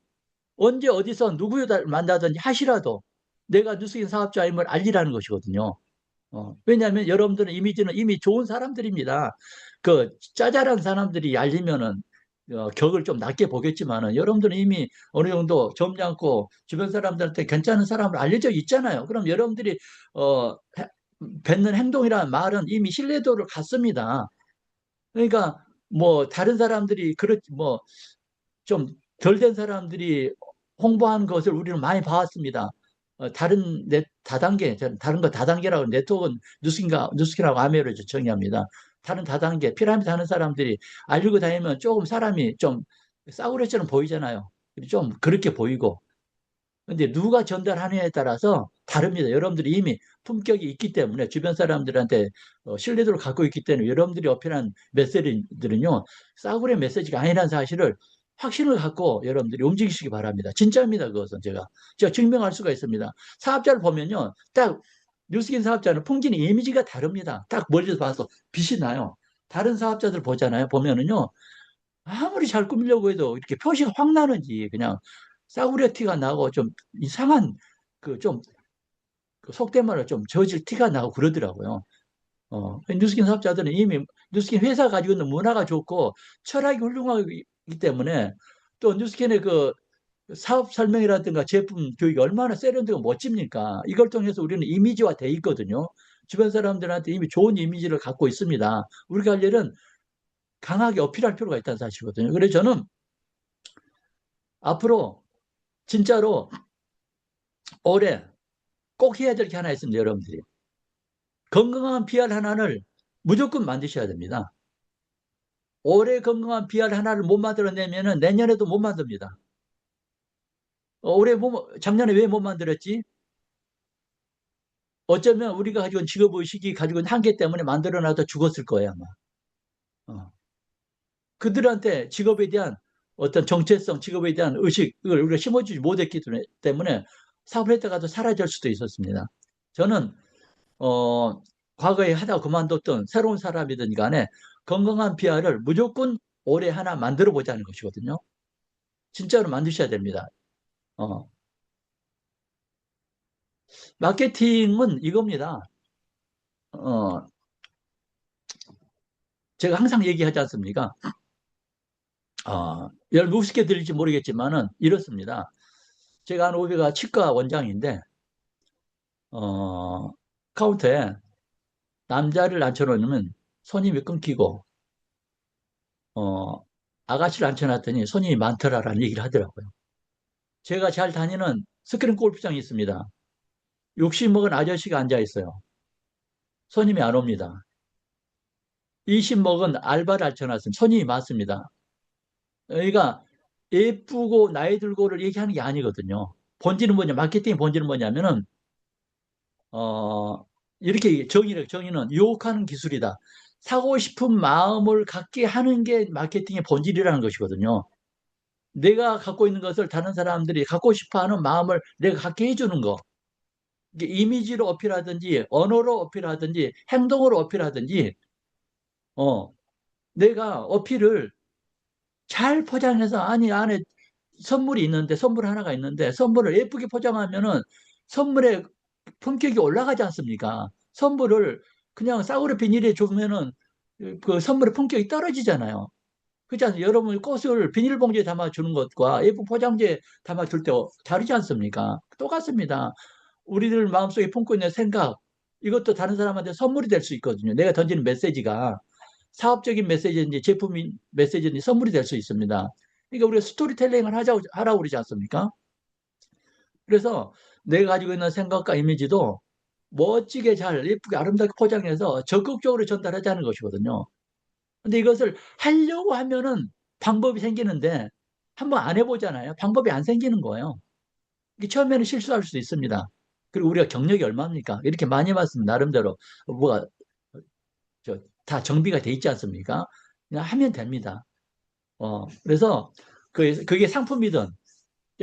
언제 어디서 누구를 만나든지 하시라도 내가 뉴스인 사업자임을 알리라는 것이거든요. 왜냐하면 여러분들은 이미지는 이미 좋은 사람들입니다. 그 짜잘한 사람들이 알리면은 격을 좀 낮게 보겠지만은, 여러분들은 이미 어느 정도 점잖고 주변 사람들한테 괜찮은 사람으로 알려져 있잖아요. 그럼 여러분들이 어, 뱉는 행동이라는 말은 이미 신뢰도를 갖습니다. 그러니까 뭐 다른 사람들이 뭐좀 덜 된 사람들이 홍보한 것을 우리는 많이 봐왔습니다. 다른 다단계, 다른 거 다단계라고, 네트워크는 뉴스킨하고 아메로 정의합니다. 다른 다단계, 피라미드 하는 사람들이 알고 다니면 조금 사람이 좀 싸구려처럼 보이잖아요. 좀 그렇게 보이고. 근데 누가 전달하느냐에 따라서 다릅니다. 여러분들이 이미 품격이 있기 때문에, 주변 사람들한테 신뢰도를 갖고 있기 때문에 여러분들이 어필한 메시지들은요, 싸구려 메시지가 아니라는 사실을 확신을 갖고 여러분들이 움직이시기 바랍니다. 진짜입니다. 그것은 제가 증명할 수가 있습니다. 사업자를 보면요, 딱 뉴스킨 사업자는 풍진이 이미지가 다릅니다. 딱 멀리서 봐서 빛이 나요. 다른 사업자들 보면은요, 아무리 잘 꾸미려고 해도 이렇게 표시가 확 나는지 그냥 싸구려 티가 나고 좀 이상한, 좀 속된 말로 좀 저질 티가 나고 그러더라고요. 뉴스킨 사업자들은 이미 뉴스킨 회사 가지고 있는 문화가 좋고 철학이 훌륭하기 때문에, 또 뉴스킨의 그 사업 설명이라든가 제품 교육이 얼마나 세련되고 멋집니까? 이걸 통해서 우리는 이미지화 돼 있거든요. 주변 사람들한테 이미 좋은 이미지를 갖고 있습니다. 우리가 할 일은 강하게 어필할 필요가 있다는 사실이거든요. 그래서 저는 앞으로 진짜로 올해 꼭 해야 될 게 하나 있습니다. 여러분들이 건강한 PR 하나를 무조건 만드셔야 됩니다. 올해 건강한 비알 하나를 못 만들어내면은 내년에도 못 만듭니다. 올해 작년에 왜 못 만들었지? 어쩌면 우리가 가지고 있는 직업의식이 가지고 있는 한계 때문에 만들어놔도 죽었을 거예요, 아마. 어. 그들한테 직업에 대한 어떤 정체성, 직업에 대한 의식을 우리가 심어주지 못했기 때문에 사업을 했다가도 사라질 수도 있었습니다. 저는, 어, 과거에 하다 그만뒀던 새로운 사람이든 간에 건강한 비알을 무조건 올해 하나 만들어 보자는 것이거든요. 진짜로 만드셔야 됩니다. 어, 마케팅은 이겁니다. 어, 제가 항상 얘기하지 않습니까? 여러분 우습게 들릴지 모르겠지만은 이렇습니다. 제가 아는 후배가 치과 원장인데, 어, 카운터에 남자를 앉혀놓으면 손님이 끊기고, 어, 아가씨를 앉혀놨더니 손님이 많더라라는 얘기를 하더라고요. 제가 잘 다니는 스크린 골프장이 있습니다. 60 먹은 아저씨가 앉아 있어요. 손님이 안 옵니다. 20 먹은 알바를 앉혀놨으면 손님이 많습니다. 그러니까 예쁘고 나이 들고를 얘기하는 게 아니거든요. 본질은 뭐냐, 마케팅의 본질은 뭐냐면은, 어, 이렇게 정의는 유혹하는 기술이다. 사고 싶은 마음을 갖게 하는 게 마케팅의 본질이라는 것이거든요. 내가 갖고 있는 것을 다른 사람들이 갖고 싶어 하는 마음을 내가 갖게 해주는 거. 이게 이미지로 어필하든지, 언어로 어필하든지, 행동으로 어필하든지, 어, 내가 어필을 잘 포장해서, 아니, 안에 선물 하나가 있는데, 선물을 예쁘게 포장하면은 선물의 품격이 올라가지 않습니까? 선물을 그냥 싸구려 비닐에 주면은 그 선물의 품격이 떨어지잖아요. 그렇지 않습니까? 여러분 꽃을 비닐봉지에 담아주는 것과 예쁜 포장지에 담아줄 때 다르지 않습니까? 똑같습니다. 우리들 마음속에 품고 있는 생각, 이것도 다른 사람한테 선물이 될 수 있거든요. 내가 던지는 메시지가 사업적인 메시지인지 제품인 메시지인지 선물이 될 수 있습니다. 그러니까 우리가 스토리텔링을 하라고 그러지 않습니까? 그래서 내가 가지고 있는 생각과 이미지도 멋지게 잘 예쁘게 아름답게 포장해서 적극적으로 전달하자는 것이거든요. 근데 이것을 하려고 하면은 방법이 생기는데 한번 안 해보잖아요. 방법이 안 생기는 거예요. 이게 처음에는 실수할 수도 있습니다. 그리고 우리가 경력이 얼마입니까? 이렇게 많이 봤으면 나름대로 뭐가 다 정비가 돼 있지 않습니까? 그냥 하면 됩니다. 그래서 그게 상품이든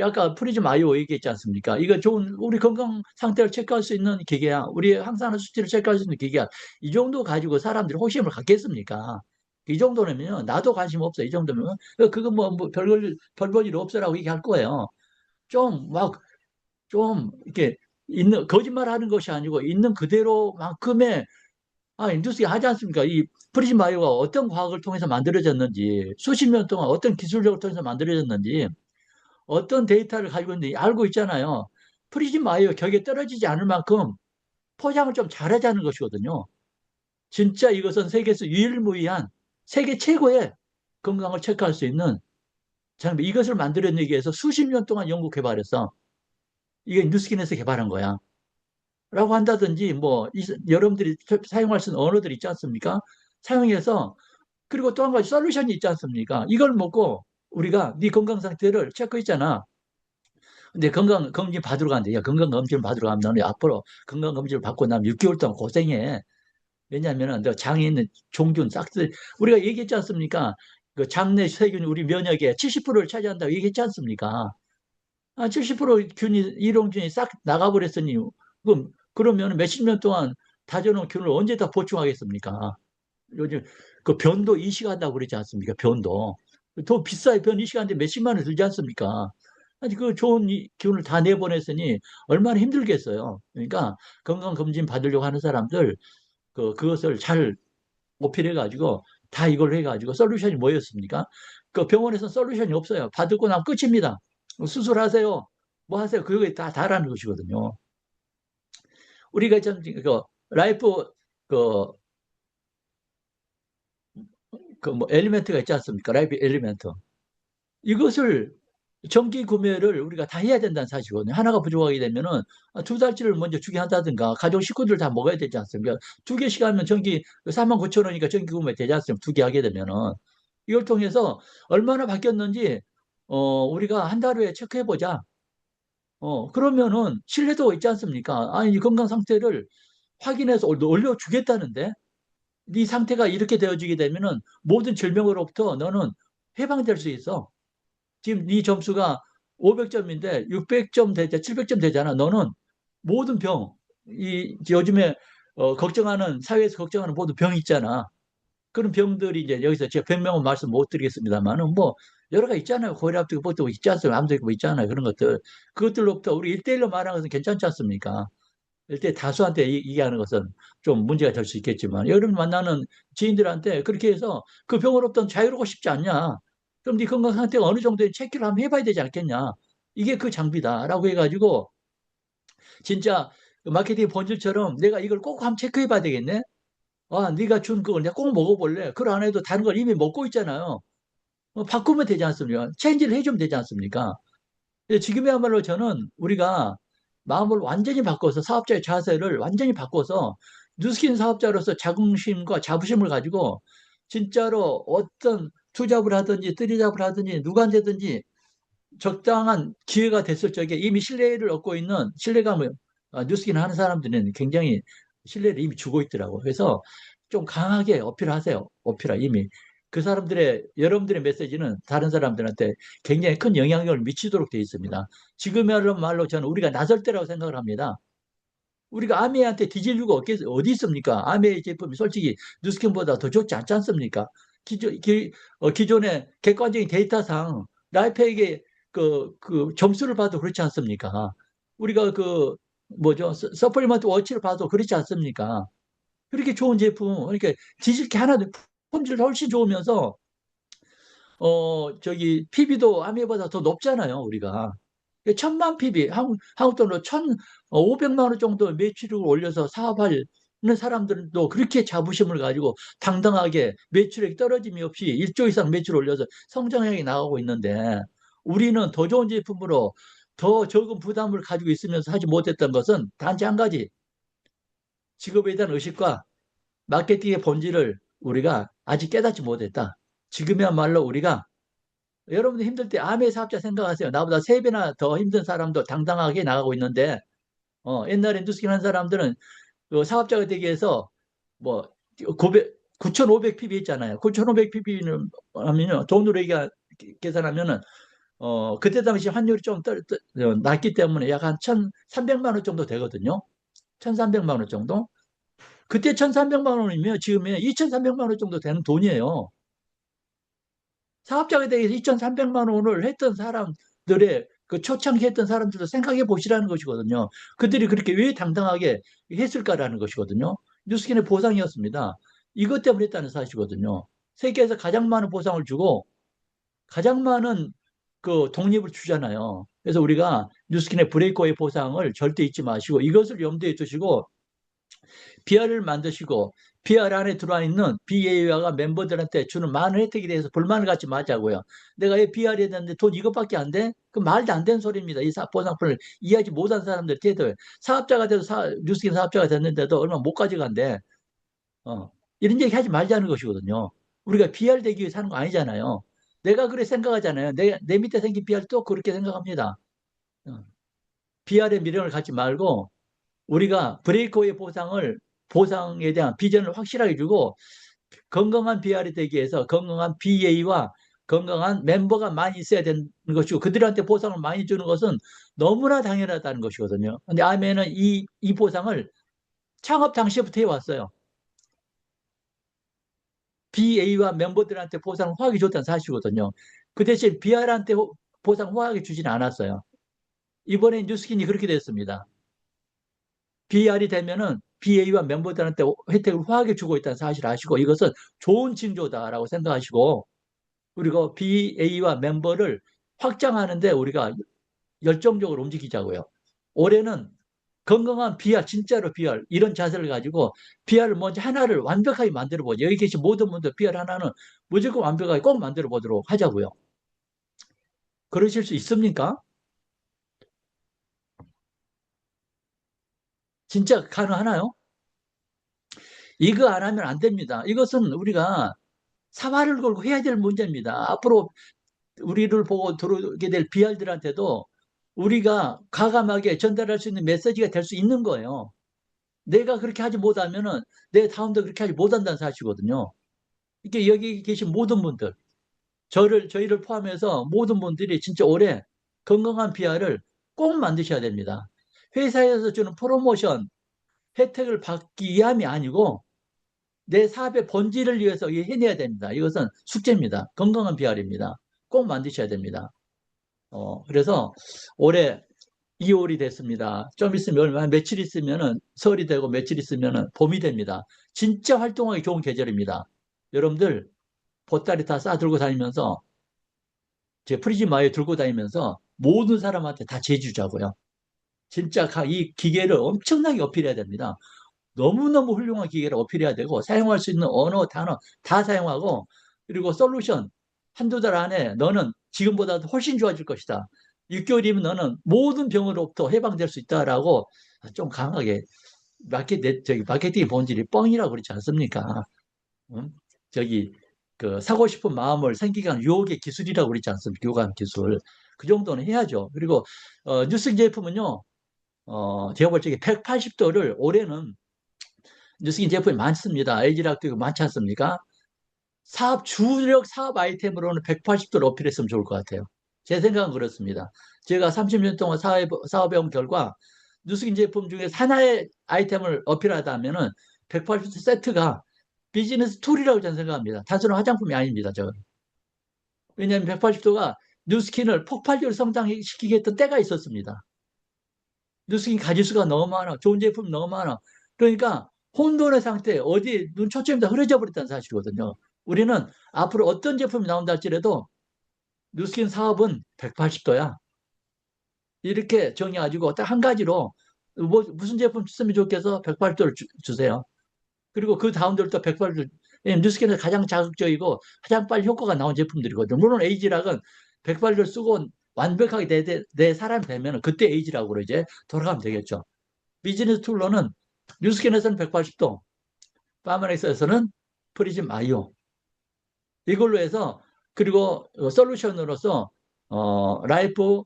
아까 프리즘 아이오 얘기했지 않습니까? 이거 좋은 우리 건강 상태를 체크할 수 있는 기계야. 우리 항산화 수치를 체크할 수 있는 기계야. 이 정도 가지고 사람들이 호기심을 갖겠습니까? 이 정도면 나도 관심 없어. 이 정도면 그거 뭐 별볼 일 없어라고 얘기할 거예요. 좀 막 좀 이렇게 있는 거짓말 하는 것이 아니고 있는 그대로만큼의 인두스리 하지 않습니까? 이 프리즘 바이오가 어떤 과학을 통해서 만들어졌는지 수십 년 동안 어떤 기술력을 통해서 만들어졌는지 어떤 데이터를 가지고 있는지 알고 있잖아요. 프리즘 바이오 격에 떨어지지 않을 만큼 포장을 좀 잘하자는 것이거든요. 진짜 이것은 세계에서 유일무이한 세계 최고의 건강을 체크할 수 있는 참 이것을 만들어내기 위해서 수십 년 동안 연구 개발했어. 이게 뉴스킨에서 개발한 거야. 라고 한다든지 뭐 여러분들이 사용할 수 있는 언어들 있지 않습니까? 사용해서 그리고 또 한 가지 솔루션이 있지 않습니까? 이걸 먹고 우리가 네 건강 상태를 체크했잖아. 근데 건강검진 받으러 간대. 야, 건강검진 받으러 가면 너는 앞으로 건강검진을 받고 나면 6개월 동안 고생해. 왜냐하면 너 장에 있는 종균, 싹들 우리가 얘기했지 않습니까? 그 장내 세균이 우리 면역의 70%를 차지한다고 얘기했지 않습니까? 70% 균이, 일용균이 싹 나가버렸으니, 그러면 몇십 년 동안 다져놓은 균을 언제 다 보충하겠습니까? 요즘 그 변도 이식한다고 그러지 않습니까? 변도. 더 비싸요. 변 이식하는데 몇십만 원 들지 않습니까? 아니, 그 좋은 기운을 다 내보냈으니 얼마나 힘들겠어요. 그러니까 건강검진 받으려고 하는 사람들, 그것을 잘 어필해가지고 다 이걸 해가지고 솔루션이 뭐였습니까? 그 병원에서 솔루션이 없어요. 받고 나면 끝입니다. 수술하세요. 뭐 하세요. 그게 다 다라는 것이거든요. 우리가 참, 라이프, 그, 뭐, 엘리멘트가 있지 않습니까? 라이프 엘리멘트. 이것을 정기 구매를 우리가 다 해야 된다는 사실이거든요. 하나가 부족하게 되면은 2달치를 먼저 주게 한다든가 가족 식구들 다 먹어야 되지 않습니까? 2개씩 하면 전기 49,000원이니까 전기 구매 되지 않습니까? 2개 하게 되면은. 이걸 통해서 얼마나 바뀌었는지 우리가 한 달 후에 체크해 보자. 그러면은 신뢰도가 있지 않습니까? 아니, 이 건강 상태를 확인해서 올려주겠다는데 네 상태가 이렇게 되어지게 되면은 모든 질병으로부터 너는 해방될 수 있어. 지금 네 점수가 500점인데 600점 되자, 700점 되잖아. 너는 모든 병, 요즘에 걱정하는, 사회에서 걱정하는 모든 병 있잖아. 그런 병들이 이제 여기서 제가 병명은 말씀 못 드리겠습니다만은 뭐 여러 가지 있잖아요. 고혈압도 그것도 있지 않습니까? 암도 있고 있잖아요. 그런 것들. 그것들로부터 우리 일대일로 말하는 것은 괜찮지 않습니까? 일대 다수한테 얘기하는 것은 좀 문제가 될 수 있겠지만 여러분 만나는 지인들한테 그렇게 해서 그 병으로부터 자유로고 싶지 않냐? 그럼 네 건강 상태가 어느 정도의 체크를 한번 해봐야 되지 않겠냐? 이게 그 장비다라고 해가지고 진짜 마케팅 본질처럼 내가 이걸 꼭 한번 체크해봐야 되겠네? 아, 네가 준 그걸 내가 꼭 먹어볼래? 그걸 안 해도 다른 걸 이미 먹고 있잖아요. 바꾸면 되지 않습니까? 체인지를 해주면 되지 않습니까? 지금이야말로 저는 우리가 마음을 완전히 바꿔서 사업자의 자세를 완전히 바꿔서 뉴스킨 사업자로서 자긍심과 자부심을 가지고 진짜로 어떤 투잡을 하든지 뜨리잡을 하든지 누구한테든지 적당한 기회가 됐을 적에 이미 신뢰를 얻고 있는 신뢰감을 뉴스킨 하는 사람들은 굉장히 신뢰를 이미 주고 있더라고. 그래서 좀 강하게 어필하세요. 어필하 이미. 그 사람들의 여러분들의 메시지는 다른 사람들한테 굉장히 큰 영향력을 미치도록 되어 있습니다. 지금이야말로 저는 우리가 나설 때라고 생각을 합니다. 우리가 아메한테 뒤질 이유가 어디 있습니까? 아메 제품이 솔직히 뉴스킨보다 더 좋지 않지 않습니까? 기존의 객관적인 데이터상 라이프에게 그 점수를 봐도 그렇지 않습니까? 우리가 뭐죠? 서플리먼트 워치를 봐도 그렇지 않습니까? 그렇게 좋은 제품, 그러니까 뒤질 게 하나도 품질 훨씬 좋으면서 저기 PB도 아메보다 더 높잖아요, 우리가. 1,000만 PB, 한국 돈으로 1,500만 원 정도 매출을 올려서 사업하는 사람들도 그렇게 자부심을 가지고 당당하게 매출액 떨어짐이 없이 1조 이상 매출 올려서 성장형이 나가고 있는데 우리는 더 좋은 제품으로 더 적은 부담을 가지고 있으면서 하지 못했던 것은 단지 한 가지, 직업에 대한 의식과 마케팅의 본질을 우리가 아직 깨닫지 못했다. 지금이야말로 우리가 여러분들 힘들 때 암의 사업자 생각하세요. 나보다 세 배나 더 힘든 사람도 당당하게 나가고 있는데, 옛날에 뉴스킨 한 사람들은 그 사업자가 되기 위해서 뭐 9,500 PB 있잖아요. 9,500 PB는 하면요, 돈으로 계산하면은 그때 당시 환율이 좀 낮기 때문에 약 한 1,300만 원 정도 되거든요. 1,300만 원 정도. 그때 1,300만 원이면 지금에 2,300만 원 정도 되는 돈이에요. 사업자에 대해서 2,300만 원을 했던 사람들의 그 초창기했던 사람들도 생각해 보시라는 것이거든요. 그들이 그렇게 왜 당당하게 했을까라는 것이거든요. 뉴스킨의 보상이었습니다. 이것 때문에 했다는 사실이거든요. 세계에서 가장 많은 보상을 주고 가장 많은 그 독립을 주잖아요. 그래서 우리가 뉴스킨의 브레이커의 보상을 절대 잊지 마시고 이것을 염두에 두시고 BR을 만드시고 BR 안에 들어와 있는 BA가 멤버들한테 주는 많은 혜택에 대해서 불만을 갖지 마자고요. 내가 왜 BR이 했는데 돈 이것밖에 안 돼? 그 말도 안 되는 소리입니다. 이 보상품을 이해하지 못한 사람들 태도. 사업자가 돼서 뉴스킨 사업자가 됐는데도 얼마 못 가져간대. 이런 얘기 하지 말자는 것이거든요. 우리가 BR 되기 위해 사는 거 아니잖아요. 내가 그래 생각하잖아요. 내 밑에 생긴 BR도 그렇게 생각합니다. BR의 미련을 갖지 말고 우리가 브레이크웨이 보상에 대한 비전을 확실하게 주고 건강한 BR이 되기 위해서 건강한 BA와 건강한 멤버가 많이 있어야 되는 것이고 그들한테 보상을 많이 주는 것은 너무나 당연하다는 것이거든요. 근데 아메는 이 보상을 창업 당시부터 해왔어요. BA와 멤버들한테 보상을 후하게 줬다는 사실이거든요. 그 대신 BR한테 보상 후하게 주지는 않았어요. 이번에 뉴스킨이 그렇게 됐습니다. BR이 되면은 BA와 멤버들한테 혜택을 후하게 주고 있다는 사실을 아시고 이것은 좋은 징조다라고 생각하시고 그리고 BA와 멤버를 확장하는데 우리가 열정적으로 움직이자고요. 올해는 건강한 BR, 진짜로 BR 이런 자세를 가지고 BR을 먼저 하나를 완벽하게 만들어 보죠. 여기 계신 모든 분들 BR 하나는 무조건 완벽하게 꼭 만들어 보도록 하자고요. 그러실 수 있습니까? 진짜 가능하나요? 이거 안 하면 안 됩니다. 이것은 우리가 사활을 걸고 해야 될 문제입니다. 앞으로 우리를 보고 들어오게 될 비알들한테도 우리가 과감하게 전달할 수 있는 메시지가 될 수 있는 거예요. 내가 그렇게 하지 못하면은 내 다음도 그렇게 하지 못한다는 사실이거든요. 이게 여기 계신 모든 분들, 저희를 포함해서 모든 분들이 진짜 올해 건강한 비알을 꼭 만드셔야 됩니다. 회사에서 주는 프로모션, 혜택을 받기 위함이 아니고 내 사업의 본질을 위해서 해내야 됩니다. 이것은 숙제입니다. 건강한 비알입니다. 꼭 만드셔야 됩니다. 그래서 올해 2월이 됐습니다. 좀 있으면 한 며칠 있으면은 설이 되고 며칠 있으면은 봄이 됩니다. 진짜 활동하기 좋은 계절입니다. 여러분들 보따리 다 싸들고 다니면서 제 프리즘 마요 들고 다니면서 모든 사람한테 다 제주자고요. 진짜 이 기계를 엄청나게 어필해야 됩니다. 너무너무 훌륭한 기계를 어필해야 되고 사용할 수 있는 언어, 단어 다 사용하고 그리고 솔루션 한두 달 안에 너는 지금보다도 훨씬 좋아질 것이다. 6개월이면 너는 모든 병으로부터 해방될 수 있다라고 좀 강하게 마케팅의 본질이 뻥이라고 그러지 않습니까? 응? 저기 그 사고 싶은 마음을 생기게 하는 유혹의 기술이라고 그러지 않습니까? 교감 기술. 그 정도는 해야죠. 그리고 뉴스 제품은요. 제가 볼 적에 180도를 올해는 뉴스킨 제품이 많습니다. LG락도 많지 않습니까? 주력 사업 아이템으로는 180도를 어필했으면 좋을 것 같아요. 제 생각은 그렇습니다. 제가 30년 동안 사업해온 결과 뉴스킨 제품 중에 하나의 아이템을 어필하다면은 180도 세트가 비즈니스 툴이라고 저는 생각합니다. 단순한 화장품이 아닙니다. 저는. 왜냐하면 180도가 뉴스킨을 폭발적으로 성장시키게 했던 때가 있었습니다. 뉴스킨 가지수가 너무 많아. 좋은 제품 너무 많아. 그러니까 혼돈의 상태에 어디 눈 초점이 다 흐려져 버렸다는 사실이거든요. 우리는 앞으로 어떤 제품이 나온다 할지라도 뉴스킨 사업은 180도야. 이렇게 정해가지고 딱 한 가지로 무슨 제품 쓰면 좋겠어? 180도를 주세요. 그리고 그 다음들도 또 180도. 뉴스킨에서 가장 자극적이고 가장 빨리 효과가 나온 제품들이거든요. 물론 에이지락은 180도를 쓰고 완벽하게 내 사람이 되면 그때 에이지락으로 이제 돌아가면 되겠죠. 비즈니스 툴로는 뉴스킨에서는 180도, 파마렉스에서는 프리즘 아이오. 이걸로 해서 그리고 솔루션으로서 라이프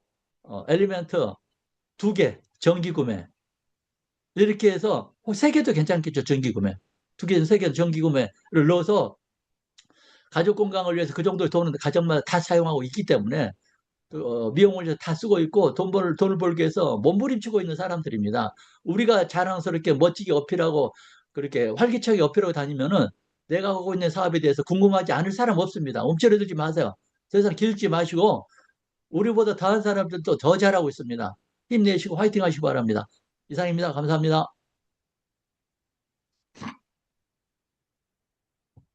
엘리멘트 2개 정기 구매 이렇게 해서 3개도 괜찮겠죠. 정기 구매 2개, 3개 정기 구매를 넣어서 가족 건강을 위해서 그 정도의 돈은 가정마다 다 사용하고 있기 때문에 미용을 다 쓰고 있고 돈을 벌기 위해서 몸부림치고 있는 사람들입니다. 우리가 자랑스럽게 멋지게 어필하고 그렇게 활기차게 어필하고 다니면은 내가 하고 있는 사업에 대해서 궁금하지 않을 사람 없습니다. 움츠러들지 마세요. 세상 기죽지 마시고 우리보다 다른 사람들도 더 잘하고 있습니다. 힘내시고 화이팅 하시기 바랍니다. 이상입니다. 감사합니다.